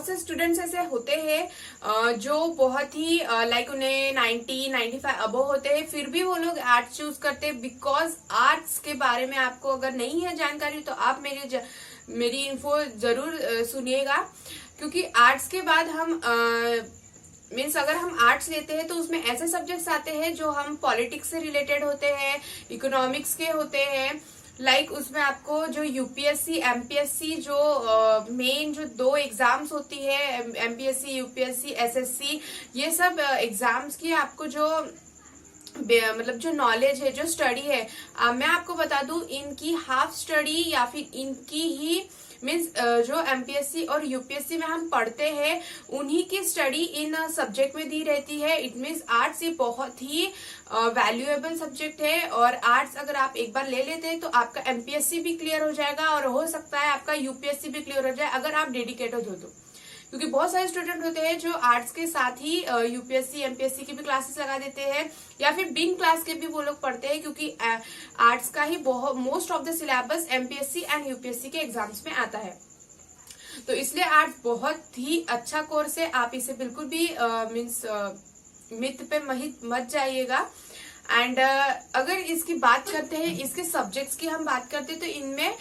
बहुत से स्टूडेंट्स ऐसे होते हैं जो बहुत ही लाइक उन्हें 90-95 अबव होते हैं, फिर भी वो लोग आर्ट्स चूज करते हैं। बिकॉज आर्ट्स के बारे में आपको अगर नहीं है जानकारी तो आप मेरी इन्फो जरूर सुनिएगा, क्योंकि आर्ट्स के बाद हम मीन्स अगर हम आर्ट्स लेते हैं तो उसमें ऐसे सब्जेक्ट्स आते हैं जो हम पॉलिटिक्स से रिलेटेड होते हैं, इकोनॉमिक्स के होते हैं। लाइक उसमें आपको जो यूपीएससी एमपीएससी जो मेन जो 2 एग्जाम्स होती है, एमपीएससी यूपीएससी एसएससी, ये सब एग्जाम्स की आपको जो मतलब जो नॉलेज है, जो स्टडी है, मैं आपको बता दूं इनकी हाफ स्टडी या फिर इनकी ही मीन्स जो एमपीएससी और यूपीएससी में हम पढ़ते हैं उन्हीं की स्टडी इन सब्जेक्ट में दी रहती है। इट मीन्स आर्ट्स ये बहुत ही वैल्यूएबल सब्जेक्ट है, और आर्ट्स अगर आप एक बार ले लेते हैं तो आपका एमपीएससी भी क्लियर हो जाएगा और हो सकता है आपका यूपीएससी भी क्लियर हो जाए अगर आप डेडिकेटेड हो तो। क्योंकि बहुत सारे स्टूडेंट होते हैं जो आर्ट्स के साथ ही यूपीएससी एमपीएससी की भी क्लासेस लगा देते हैं, या फिर बिन क्लास के भी वो लोग पढ़ते हैं, क्योंकि आर्ट्स का ही बहुत most of the syllabus MPSC and UPSC के एग्जाम्स में आता है। तो इसलिए आर्ट्स बहुत ही अच्छा कोर्स है, आप इसे बिल्कुल भी मीन्स मिथ पे मत जाइएगा। एंड अगर इसकी बात करते हैं, इसके सब्जेक्ट्स की हम बात करते हैं, तो इनमें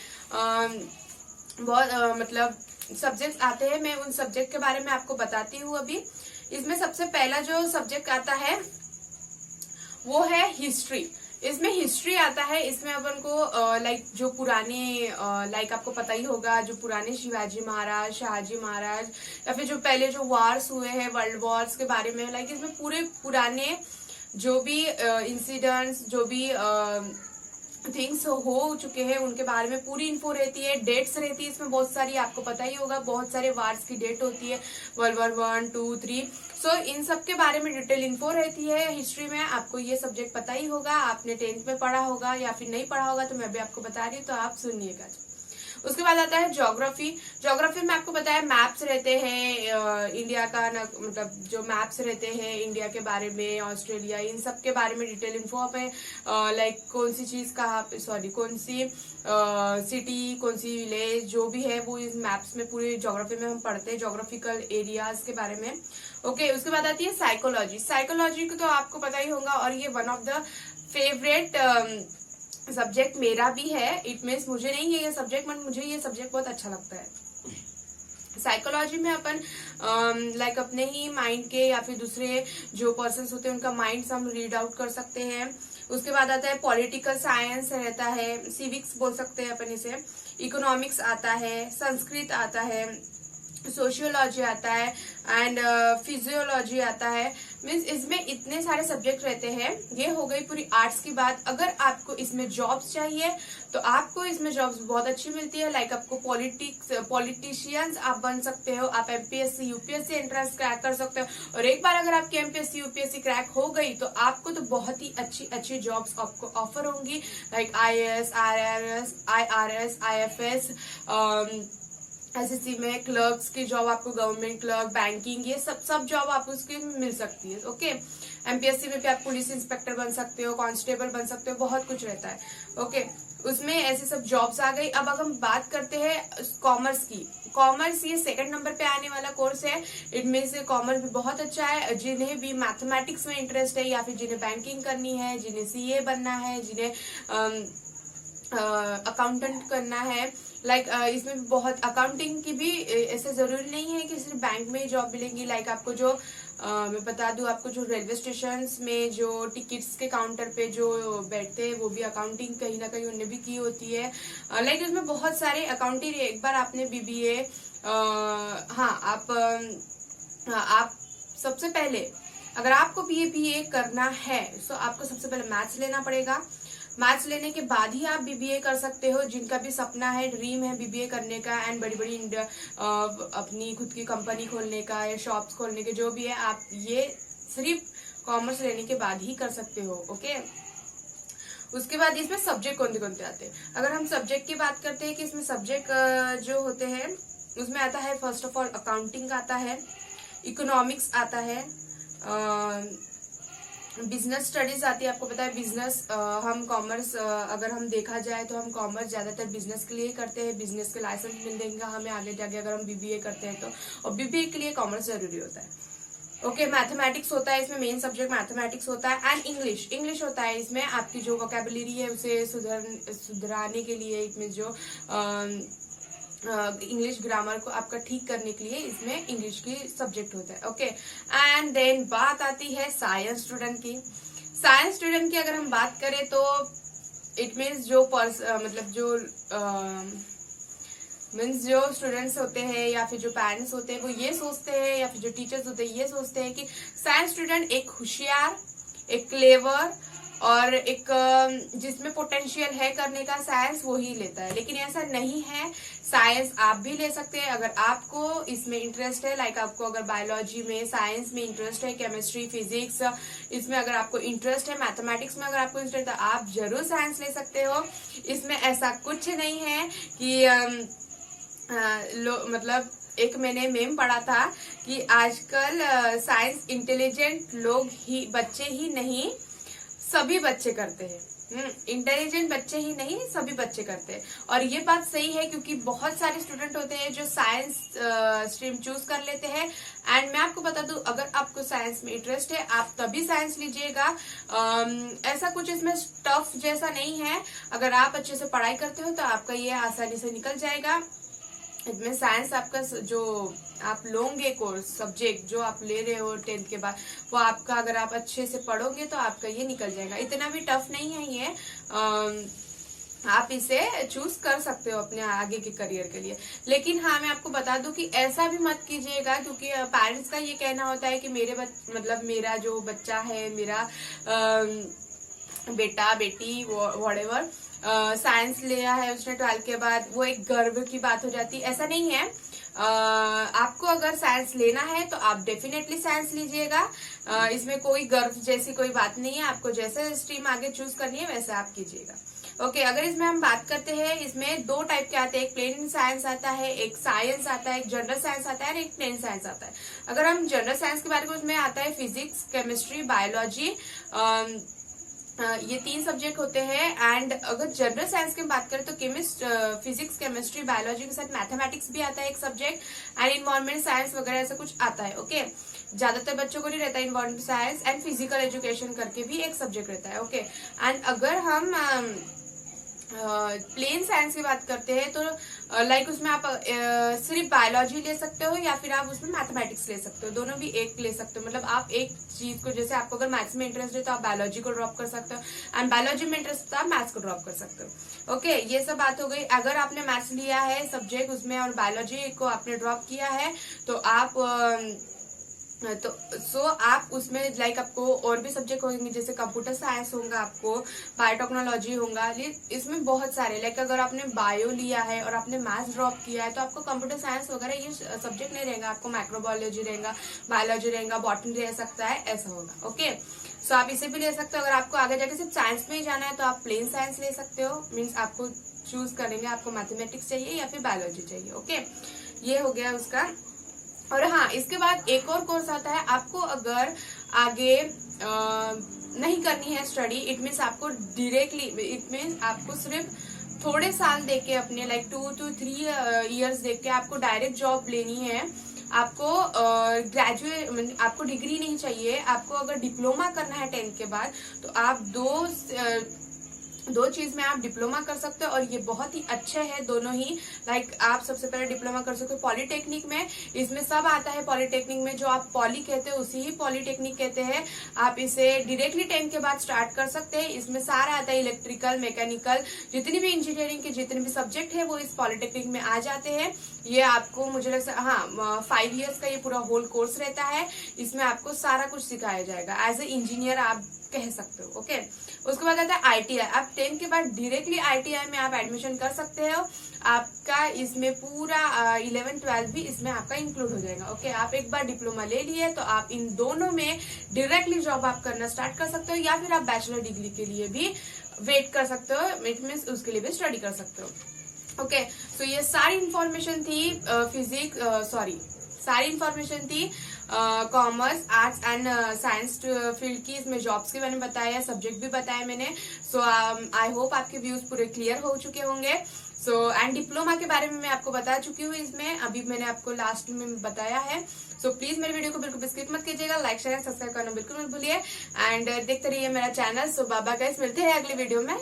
बहुत मतलब सब्जेक्ट्स आते हैं। मैं उन सब्जेक्ट के बारे में आपको बताती हूँ अभी। इसमें सबसे पहला जो सब्जेक्ट आता है वो है हिस्ट्री। इसमें हिस्ट्री आता है। इसमें अपन को लाइक जो पुराने लाइक आपको पता ही होगा, जो पुराने शिवाजी महाराज, शाहजी महाराज, या फिर जो पहले जो वॉर्स हुए हैं, वर्ल्ड वॉर्स के बारे में, लाइक इसमें पूरे पुराने जो भी इंसिडेंट्स, जो भी थिंग्स हो चुके हैं उनके बारे में पूरी इन्फो रहती है। डेट्स रहती है इसमें बहुत सारी, आपको पता ही होगा बहुत सारे वार्स की डेट होती है, वर्ल्ड वॉर 1, 2, 3। सो इन सब के बारे में डिटेल इन्फो रहती है हिस्ट्री में। आपको ये सब्जेक्ट पता ही होगा, आपने 10th में पढ़ा होगा, या फिर नहीं पढ़ा होगा तो मैं भी आपको बता रही हूँ, तो आप सुनिएगा। उसके बाद आता है ज्योग्राफी। ज्योग्राफी में आपको पता है मैप्स रहते हैं इंडिया का, मतलब जो मैप्स रहते हैं इंडिया के बारे में, ऑस्ट्रेलिया, इन सब के बारे में डिटेल इन्फो पे लाइक कौन सी चीज कहाँ पे, सॉरी कौन सी सिटी, कौन सी विलेज, जो भी है वो इस मैप्स में पूरी ज्योग्राफी में हम पढ़ते हैं, ज्योग्राफिकल एरियाज के बारे में। ओके, उसके बाद आती है साइकोलॉजी। साइकोलॉजी को तो आपको पता ही होगा, और ये one of the favourite subject मेरा भी है। इट मीन्स मुझे नहीं है ये सब्जेक्ट, बट मुझे ये सब्जेक्ट बहुत अच्छा लगता है। साइकोलॉजी में अपन लाइक अपने ही माइंड के या फिर दूसरे जो पर्सन्स होते हैं उनका माइंड हम रीड आउट कर सकते हैं। उसके बाद आता है पॉलिटिकल साइंस रहता है, सिविक्स बोल सकते हैं अपन इसे, इकोनॉमिक्स आता है, संस्कृत आता है, सोशियोलॉजी आता है, एंड फिजियोलॉजी आता है। मीन्स इसमें इतने सारे सब्जेक्ट रहते हैं। ये हो गई पूरी आर्ट्स की बात। अगर आपको इसमें जॉब्स चाहिए तो आपको इसमें जॉब्स बहुत अच्छी मिलती है। लाइक आपको पॉलिटिशियंस आप बन सकते हो, आप एमपीएससी यूपीएससी एंट्रेंस क्रैक कर सकते हो, और एक बार अगर आपकी एमपीएससी यूपीएससी क्रैक हो गई तो आपको तो बहुत ही अच्छी अच्छी जॉब्स आपको ऑफर होंगी, like IAS, IRS, IFS, SSC में क्लर्क्स की जॉब, आपको गवर्नमेंट क्लर्क, बैंकिंग, ये सब जॉब आपको उसकी मिल सकती है। ओके, एमपीएससी में भी आप पुलिस इंस्पेक्टर बन सकते हो, कांस्टेबल बन सकते हो, बहुत कुछ रहता है। ओके, उसमें ऐसे सब जॉब्स आ गई। अब अगर हम बात करते हैं कॉमर्स की, कॉमर्स ये 2nd नंबर पे आने वाला कोर्स है। इनमें से कॉमर्स भी बहुत अच्छा है। जिन्हें भी मैथमेटिक्स में इंटरेस्ट है, या फिर जिन्हें बैंकिंग करनी है, जिन्हें सीए बनना है, जिन्हें अकाउंटेंट करना है, लाइक इसमें बहुत अकाउंटिंग की भी ऐसे जरूरी नहीं है कि सिर्फ बैंक में ही जॉब मिलेंगी। लाइक आपको जो मैं बता दूं, आपको जो रेलवे स्टेशन में जो टिकट्स के काउंटर पे जो बैठते हैं वो भी अकाउंटिंग कहीं ना कहीं उन्हें भी की होती है। लाइक इसमें बहुत सारे अकाउंटिंग, एक बार आपने बीबीए, आप सबसे पहले अगर आपको बीए करना है तो आपको सबसे पहले मैथ्स लेना पड़ेगा। मैथ्स लेने के बाद ही आप बीबीए कर सकते हो। जिनका भी सपना है, ड्रीम है बीबीए करने का एंड बड़ी बड़ी अपनी खुद की कंपनी खोलने का या शॉप्स खोलने के, जो भी है, आप ये सिर्फ कॉमर्स लेने के बाद ही कर सकते हो। ओके, उसके बाद इसमें सब्जेक्ट कौन से आते हैं। अगर हम सब्जेक्ट की बात करते हैं कि इसमें सब्जेक्ट जो होते हैं उसमें आता है, फर्स्ट ऑफ ऑल अकाउंटिंग आता है, इकोनॉमिक्स आता है, बिजनेस स्टडीज आती है। आपको पता है बिजनेस, हम कॉमर्स, अगर हम देखा जाए तो हम कॉमर्स ज्यादातर बिजनेस के लिए ही करते हैं। बिजनेस के लाइसेंस मिलेंगे हमें आगे जाके अगर हम बीबीए करते हैं तो, और बीबीए के लिए कॉमर्स जरूरी होता है। ओके, मैथमेटिक्स होता है इसमें, मेन सब्जेक्ट मैथमेटिक्स होता है, एंड इंग्लिश होता है इसमें। आपकी जो वोकेबुलरी है उसे सुधराने के लिए, इसमें जो इंग्लिश ग्रामर को आपका ठीक करने के लिए इसमें इंग्लिश की सब्जेक्ट होता है। ओके, एंड देन बात आती है साइंस स्टूडेंट की। साइंस स्टूडेंट की अगर हम बात करें तो इट मीन्स जो जो स्टूडेंट्स होते हैं या फिर जो पेरेंट्स होते हैं वो ये सोचते हैं, या फिर जो टीचर्स होते हैं ये सोचते हैं कि साइंस स्टूडेंट एक होशियार, एक क्लेवर और एक जिसमें पोटेंशियल है करने का, साइंस वो ही लेता है। लेकिन ऐसा नहीं है, साइंस आप भी ले सकते हैं अगर आपको इसमें इंटरेस्ट है। लाइक आपको अगर बायोलॉजी में, साइंस में इंटरेस्ट है, केमिस्ट्री, फिजिक्स इसमें अगर आपको इंटरेस्ट है, मैथमेटिक्स में अगर आपको इंटरेस्ट है तो आप जरूर साइंस ले सकते हो। इसमें ऐसा कुछ नहीं है कि मतलब एक मैंने मेम पढ़ा था कि आजकल साइंस इंटेलिजेंट लोग ही, बच्चे ही नहीं सभी बच्चे करते हैं। इंटेलिजेंट बच्चे ही नहीं सभी बच्चे करते हैं, और ये बात सही है क्योंकि बहुत सारे स्टूडेंट होते हैं जो साइंस स्ट्रीम चूज कर लेते हैं। एंड मैं आपको बता दूं, अगर आपको साइंस में इंटरेस्ट है आप तभी साइंस लीजिएगा। ऐसा कुछ इसमें टफ जैसा नहीं है। अगर आप अच्छे से पढ़ाई करते हो तो आपका ये आसानी से निकल जाएगा। इसमें साइंस आपका जो आप लोगे कोर्स सब्जेक्ट जो आप ले रहे हो 10th के बाद, वो आपका अगर आप अच्छे से पढ़ोगे तो आपका ये निकल जाएगा। इतना भी टफ नहीं है ये, आप इसे चूज कर सकते हो अपने आगे के करियर के लिए। लेकिन हाँ, मैं आपको बता दूं कि ऐसा भी मत कीजिएगा, क्योंकि पेरेंट्स का ये कहना होता है कि मेरा जो बच्चा है, मेरा बेटा बेटी व्हाटएवर साइंस लिया है उसने 12th के बाद, वो एक गर्व की बात हो जाती है। ऐसा नहीं है। आपको अगर साइंस लेना है तो आप डेफिनेटली साइंस लीजिएगा। इसमें कोई गर्व जैसी कोई बात नहीं है। आपको जैसे स्ट्रीम आगे चूज करनी है वैसे आप कीजिएगा। ओके, अगर इसमें हम बात करते हैं, इसमें 2 टाइप के आते हैं। एक प्लेन साइंस आता है, एक साइंस आता है, एक जनरल साइंस आता है और एक प्लेन साइंस आता है। अगर हम जनरल साइंस के बारे में, उसमें आता है फिजिक्स, केमिस्ट्री, बायोलॉजी, ये 3 सब्जेक्ट होते हैं। एंड अगर जनरल साइंस की बात करें तो फिजिक्स, केमिस्ट्री, बायोलॉजी के साथ मैथमेटिक्स भी आता है एक सब्जेक्ट, एंड इन्वायरमेंट साइंस वगैरह ऐसा कुछ आता है। ओके, ज्यादातर बच्चों को नहीं रहता है। Environment science and physical education करके भी एक सब्जेक्ट रहता है। ओके, एंड अगर हम प्लेन साइंस की बात करते हैं तो लाइक उसमें आप सिर्फ बायोलॉजी ले सकते हो या फिर आप उसमें मैथमेटिक्स ले सकते हो। दोनों भी एक ले सकते हो। मतलब आप एक चीज को, जैसे आपको अगर मैथ्स में इंटरेस्ट है तो आप बायोलॉजी को ड्रॉप कर सकते हो, एंड बायोलॉजी में इंटरेस्ट है तो आप मैथ्स को ड्रॉप कर सकते हो। ओके, ये सब बात हो गई। अगर आपने मैथ्स लिया है सब्जेक्ट उसमें और बायोलॉजी को आपने ड्रॉप किया है तो आप उसमें लाइक आपको और भी सब्जेक्ट होंगे, जैसे कंप्यूटर साइंस होगा, आपको बायोटेक्नोलॉजी होगा। इसमें बहुत सारे, लाइक अगर आपने बायो लिया है और आपने मैथ्स ड्रॉप किया है तो आपको कंप्यूटर साइंस वगैरह ये सब्जेक्ट नहीं रहेगा। आपको माइक्रोबायोलॉजी रहेगा, बायोलॉजी रहेगा, बॉटनी रह सकता है, ऐसा होगा। ओके, सो आप इसे भी ले सकते हो। अगर आपको आगे जाके सिर्फ साइंस में ही जाना है तो आप प्लेन साइंस ले सकते हो। मीन्स आपको चूज करेंगे आपको मैथमेटिक्स चाहिए या फिर बायोलॉजी चाहिए। ओके, ये हो गया उसका। और हाँ, इसके बाद एक और कोर्स आता है। आपको अगर आगे नहीं करनी है स्टडी, इट मीन्स आपको डायरेक्टली, इट मीन्स आपको सिर्फ थोड़े साल देके अपने लाइक 2 to 3 इयर्स देख के आपको डायरेक्ट जॉब लेनी है। आपको आपको डिग्री नहीं चाहिए। आपको अगर डिप्लोमा करना है 10th के बाद तो आप दो चीज में आप डिप्लोमा कर सकते हो, और ये बहुत ही अच्छे है दोनों ही। लाइक आप सबसे पहले डिप्लोमा कर सकते हो पॉलिटेक्निक में। इसमें सब आता है पॉलिटेक्निक में, जो आप पॉली कहते हो उसी ही पॉलिटेक्निक कहते हैं। आप इसे डायरेक्टली 10th के बाद स्टार्ट कर सकते हैं। इसमें सारा आता है, इलेक्ट्रिकल, मैकेनिकल, जितनी भी इंजीनियरिंग के जितने भी सब्जेक्ट है वो इस पॉलिटेक्निक में आ जाते हैं। ये आपको मुझे लगता है 5 इयर्स का ये पूरा होल कोर्स रहता है। इसमें आपको सारा कुछ सिखाया जाएगा। एज ए इंजीनियर आप कह सकते हो। ओके, उसके बाद आता है ITI। आप 10th के बाद डायरेक्टली ITI में आप एडमिशन कर सकते हो। आपका इसमें पूरा 11th 12th भी इसमें आपका इंक्लूड हो जाएगा। ओके, आप एक बार डिप्लोमा ले लिए तो आप इन दोनों में डायरेक्टली जॉब आप करना स्टार्ट कर सकते हो, या फिर आप बैचलर डिग्री के लिए भी वेट कर सकते हो। इट मीन्स उसके लिए भी स्टडी कर सकते हो। ओके, सो ये सारी इंफॉर्मेशन थी सारी इंफॉर्मेशन थी commerce, arts and science field की इसमें जॉब्स के मैंने बताया, सब्जेक्ट भी बताए मैंने। सो आई होप आपके व्यूज पूरे क्लियर हो चुके होंगे। सो एंड डिप्लोमा के बारे में मैं आपको बता चुकी हूँ, इसमें अभी मैंने आपको लास्ट में बताया है। सो प्लीज मेरे वीडियो को बिल्कुल स्किप मत कीजिएगा, लाइक शेयर सब्सक्राइब करना बिल्कुल मत भूलिए एंड देखते रहिए मेरा चैनल। सो बाबा गाइस, मिलते हैं अगले वीडियो में।